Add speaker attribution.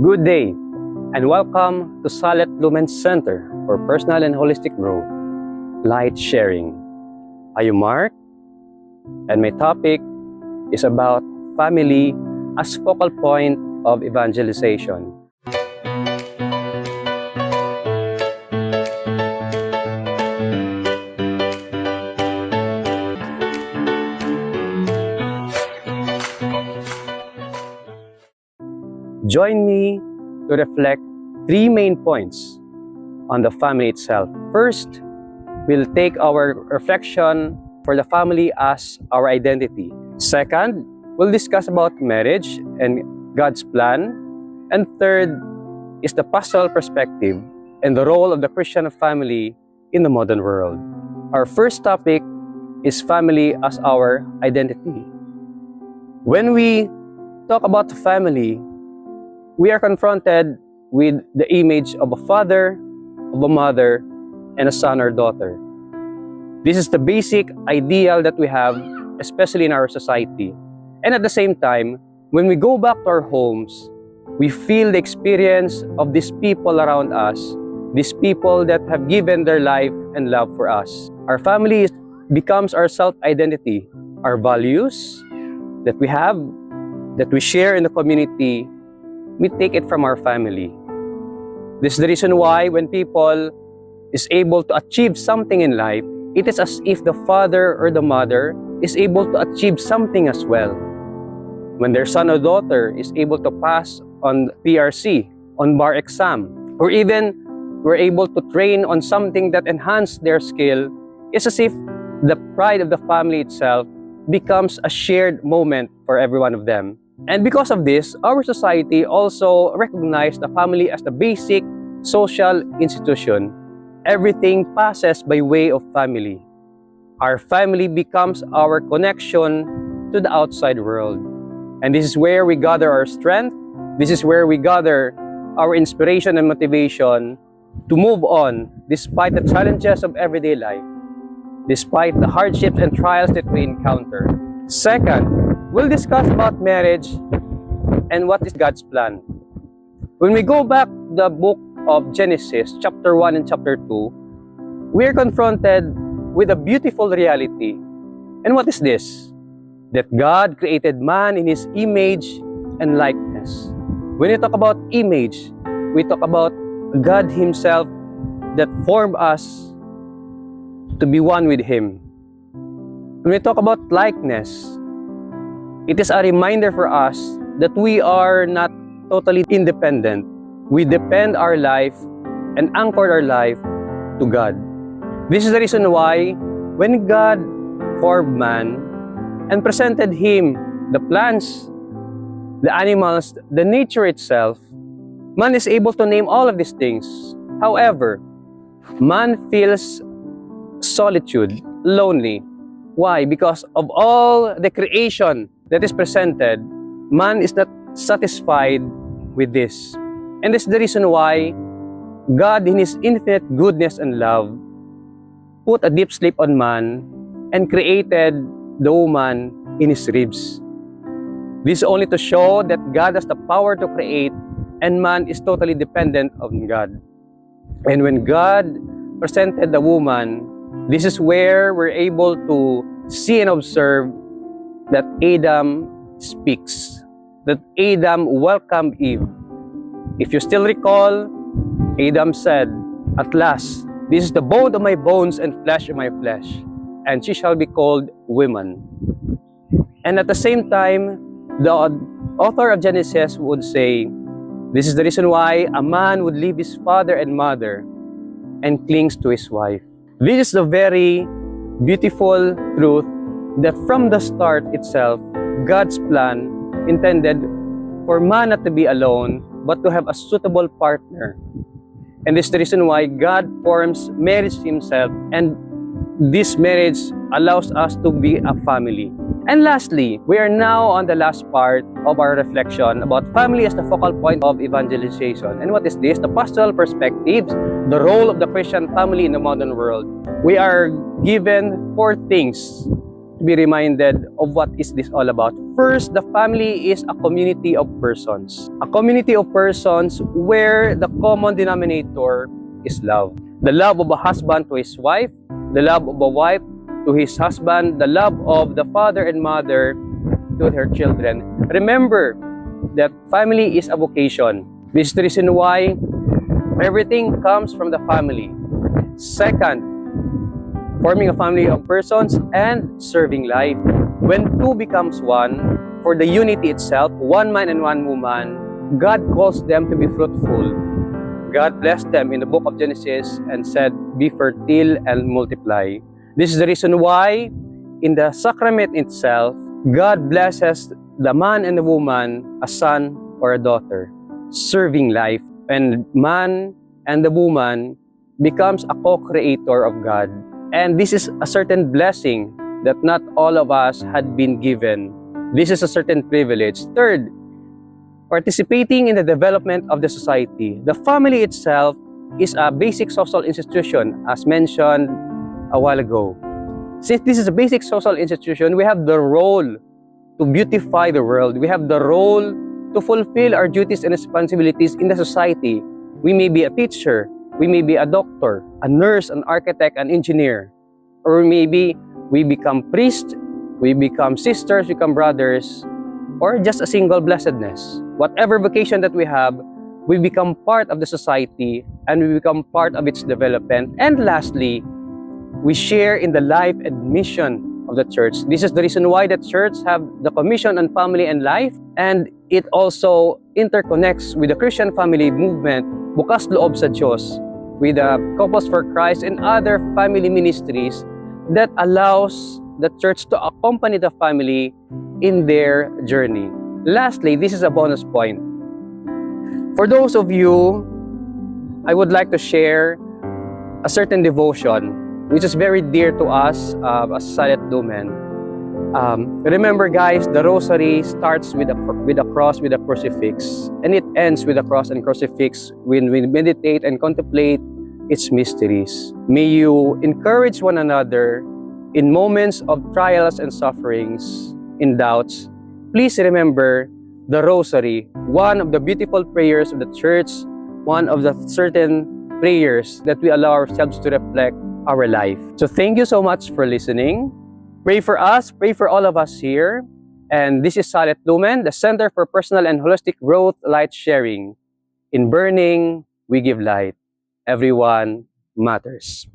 Speaker 1: Good day, and welcome to 𝗦𝗘𝗟𝗚 Center for Personal and Holistic Growth, Light Sharing. I am Mark, and my topic is about family as focal point of evangelization. Join me to reflect three main points on the family itself. First, we'll take our reflection for the family as our identity. Second, we'll discuss about marriage and God's plan. And third is the pastoral perspective and the role of the Christian family in the modern world. Our first topic is family as our identity. When we talk about the family, we are confronted with the image of a father, of a mother, and a son or daughter. This is the basic ideal that we have, especially in our society. And at the same time, when we go back to our homes, we feel the experience of these people around us, these people that have given their life and love for us. Our family becomes our self-identity, our values that we have, that we share in the community. We take it from our family. This is the reason why when people is able to achieve something in life, it is as if the father or the mother is able to achieve something as well. When their son or daughter is able to pass on PRC, on bar exam, or even were able to train on something that enhanced their skill, it's as if the pride of the family itself becomes a shared moment for every one of them. And because of this, our society also recognizes the family as the basic social institution. Everything passes by way of family. Our family becomes our connection to the outside world. And this is where we gather our strength. This is where we gather our inspiration and motivation to move on despite the challenges of everyday life, despite the hardships and trials that we encounter. Second, we'll discuss about marriage and what is God's plan. When we go back to the book of Genesis, chapter 1 and chapter 2, we are confronted with a beautiful reality. And what is this? That God created man in His image and likeness. When we talk about image, we talk about God Himself that formed us to be one with Him. When we talk about likeness, it is a reminder for us that we are not totally independent. We depend our life and anchor our life to God. This is the reason why when God formed man and presented him the plants, the animals, the nature itself, man is able to name all of these things. However, man feels solitude, lonely. Why? Because of all the creation that is presented, man is not satisfied with this. And this is the reason why God, in His infinite goodness and love, put a deep sleep on man and created the woman in his ribs. This is only to show that God has the power to create and man is totally dependent on God. And when God presented the woman, this is where we're able to see and observe that Adam speaks, that Adam welcomed Eve. If you still recall, Adam said, "At last, this is the bone of my bones and flesh of my flesh, and she shall be called woman." And at the same time, the author of Genesis would say, this is the reason why a man would leave his father and mother and clings to his wife. This is the very beautiful truth that from the start itself, God's plan intended for man not to be alone, but to have a suitable partner. And this is the reason why God forms marriage Himself, and this marriage allows us to be a family. And lastly, we are now on the last part of our reflection about family as the focal point of evangelization. And what is this? The pastoral perspectives, the role of the Christian family in the modern world. We are given 4 things to be reminded of what is this all about. First, the family is a community of persons. A community of persons where the common denominator is love. The love of a husband to his wife, the love of a wife to his husband, the love of the father and mother to their children. Remember that family is a vocation. This is the reason why everything comes from the family. Second, forming a family of persons and serving life. When two becomes one, for the unity itself, one man and one woman, God calls them to be fruitful. God blessed them in the book of Genesis and said, "Be fertile and multiply." This is the reason why in the sacrament itself, God blesses the man and the woman, a son or a daughter, serving life. And man and the woman becomes a co-creator of God. And this is a certain blessing that not all of us had been given. This is a certain privilege. Third, participating in the development of the society. The family itself is a basic social institution, as mentioned a while ago. Since this is a basic social institution, we have the role to beautify the world. We have the role to fulfill our duties and responsibilities in the society. We may be a teacher, we may be a doctor, a nurse, an architect, an engineer, or maybe we become priests, we become sisters, we become brothers, or just a single blessedness. Whatever vocation that we have, we become part of the society and we become part of its development. And lastly, we share in the life and mission of the church. This is the reason why the church have the commission on family and life, and it also interconnects with the Christian family movement, Bukas Loob sa Diyos, with the Couples for Christ and other family ministries that allows the church to accompany the family in their journey. Lastly, this is a bonus point. For those of you, I would like to share a certain devotion which is very dear to us as silent-lumen. Remember guys, the rosary starts with a cross, with a crucifix, and it ends with a cross and crucifix when we meditate and contemplate its mysteries. May you encourage one another in moments of trials and sufferings, in doubts. Please remember the rosary, one of the beautiful prayers of the church, one of the certain prayers that we allow ourselves to reflect our life. So thank you so much for listening. Pray for us, pray for all of us here. And this is silent-lumen, the Center for Personal and Holistic Growth, Light Sharing. In burning, we give light. Everyone matters.